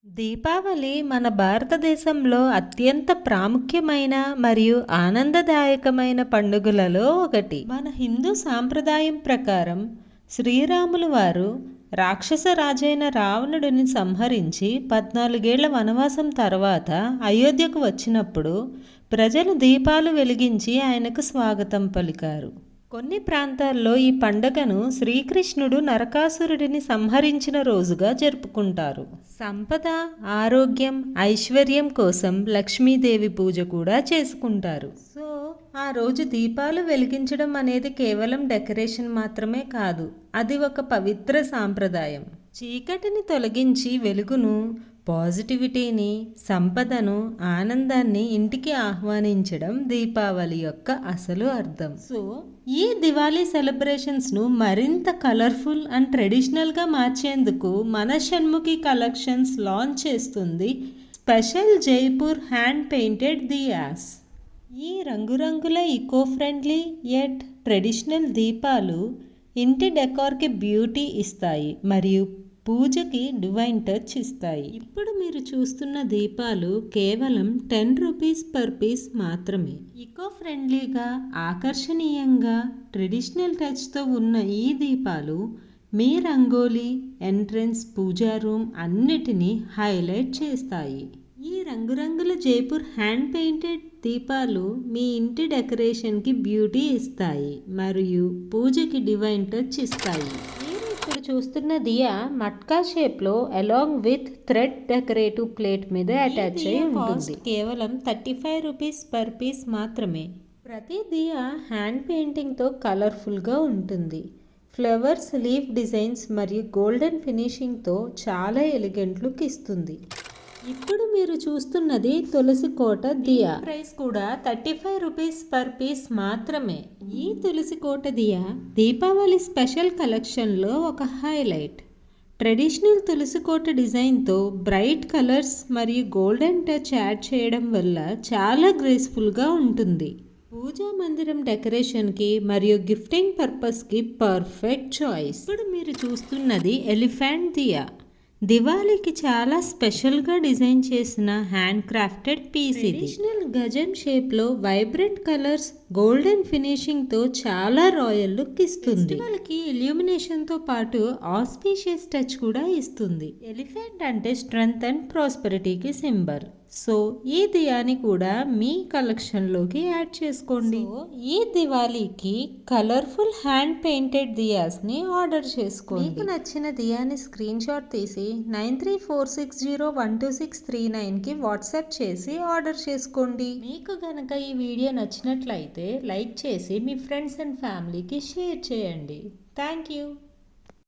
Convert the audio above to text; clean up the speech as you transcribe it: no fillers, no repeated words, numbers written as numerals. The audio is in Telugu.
దీపావళి మన భారతదేశంలో అత్యంత ప్రాముఖ్యమైన మరియు ఆనందదాయకమైన పండుగలలో ఒకటి. మన హిందూ సాంప్రదాయం ప్రకారం శ్రీరాములు వారు రాక్షస రాజైన రావణుడిని సంహరించి 14 ఏళ్ల వనవాసం తర్వాత అయోధ్యకు వచ్చినప్పుడు ప్రజలు దీపాలు వెలిగించి ఆయనకు స్వాగతం పలికారు. కొన్ని ప్రాంతాల్లో ఈ పండుగను శ్రీకృష్ణుడు నరకాసురుడిని సంహరించిన రోజుగా జరుపుకుంటారు. సంపద, ఆరోగ్యం, ఐశ్వర్యం కోసం లక్ష్మీదేవి పూజ కూడా చేసుకుంటారు. సో ఆ రోజు దీపాలు వెలిగించడం అనేది కేవలం డెకరేషన్ మాత్రమే కాదు, అది ఒక పవిత్ర సాంప్రదాయం. చీకటిని తొలగించి వెలుగును, పాజిటివిటీని, సంపదను, ఆనందాన్ని ఇంటికి ఆహ్వానించడం దీపావళి యొక్క అసలు అర్థం. సో ఈ దివాళీ సెలబ్రేషన్స్ను మరింత కలర్ఫుల్ అండ్ ట్రెడిషనల్గా మార్చేందుకు మన షణ్ముఖి కలెక్షన్స్ లాంచ్ చేస్తుంది special Jaipur hand painted diyas. ఈ రంగురంగుల ఈకో ఫ్రెండ్లీ యట్ ట్రెడిషనల్ దీపాలు ఇంటి డెకార్కి బ్యూటీ ఇస్తాయి మరియు పూజకి డివైన్ టచ్ ఇస్తాయి. ఇప్పుడు మీరు చూస్తున్న దీపాలు కేవలం 10 రూపీస్ పర్ పీస్ మాత్రమే. ఈకో ఫ్రెండ్లీగా, ఆకర్షణీయంగా, ట్రెడిషనల్ టచ్తో ఉన్న ఈ దీపాలు మీ రంగోలీ, ఎంట్రన్స్, పూజా రూమ్ అన్నిటినీ హైలైట్ చేస్తాయి. ఈ రంగురంగుల జైపూర్ హ్యాండ్ పెయింటెడ్ దీపాలు మీ ఇంటి డెకరేషన్కి బ్యూటీ ఇస్తాయి మరియు పూజకి డివైన్ టచ్ ఇస్తాయి. ఇప్పుడు చూస్తున్న దియా మట్కా షేప్లో along with thread decorative plate మీద అటాచ్ అయి ఉంటుంది. కేవలం 35 రూపీస్ పర్ పీస్ మాత్రమే. ప్రతి దియా హ్యాండ్ పెయింటింగ్తో కలర్ఫుల్గా ఉంటుంది. ఫ్లవర్స్, లీఫ్ డిజైన్స్ మరియు గోల్డెన్ ఫినిషింగ్తో చాలా ఎలిగెంట్ లుక్ ఇస్తుంది. ఇప్పుడు మీరు చూస్తున్నది తులసి కోట దియా. ప్రైస్ కూడా 35 రూపీస్ పర్ పీస్ మాత్రమే. ఈ తులసి కోట దియా దీపావళి స్పెషల్ కలెక్షన్లో ఒక హైలైట్. ట్రెడిషనల్ తులసి కోట డిజైన్తో బ్రైట్ కలర్స్ మరియు గోల్డెన్ టచ్ యాడ్ చేయడం వల్ల చాలా గ్రేస్ఫుల్గా ఉంటుంది. పూజా మందిరం డెకరేషన్కి మరియు గిఫ్టింగ్ పర్పస్కి పర్ఫెక్ట్ చాయిస్. ఇప్పుడు మీరు చూస్తున్నది ఎలిఫెంట్ దియా. దివాళీకి చాలా స్పెషల్గా డిజైన్ చేసిన హ్యాండ్ క్రాఫ్టెడ్ పీస్. ట్రెడిషనల్ గజం షేప్లో వైబ్రెంట్ కలర్స్, గోల్డెన్ ఫినిషింగ్తో చాలా రాయల్ లుక్ ఇస్తుంది. వాళ్ళకి ఇల్యూమినేషన్తో పాటు ఆస్పీషియస్ టచ్ కూడా ఇస్తుంది. ఎలిఫెంట్ అంటే స్ట్రెంగ్త్ అండ్ ప్రాస్పెరిటీకి సింబల్. సో ఈ దియాని కూడా మీ కలెక్షన్లోకి యాడ్ చేసుకోండి. ఈ దివాళీకి కలర్ఫుల్ హ్యాండ్ పెయింటెడ్ దియాస్ని ఆర్డర్ చేసుకోండి. మీకు నచ్చిన దియాని స్క్రీన్ షాట్ తీసి 9346012639కి వాట్సాప్ చేసి ఆర్డర్ చేసుకోండి. మీకు కనుక ఈ వీడియో నచ్చినట్లయితే లైక్ చేసి మీ ఫ్రెండ్స్ అండ్ ఫ్యామిలీకి షేర్ చేయండి. Thank you.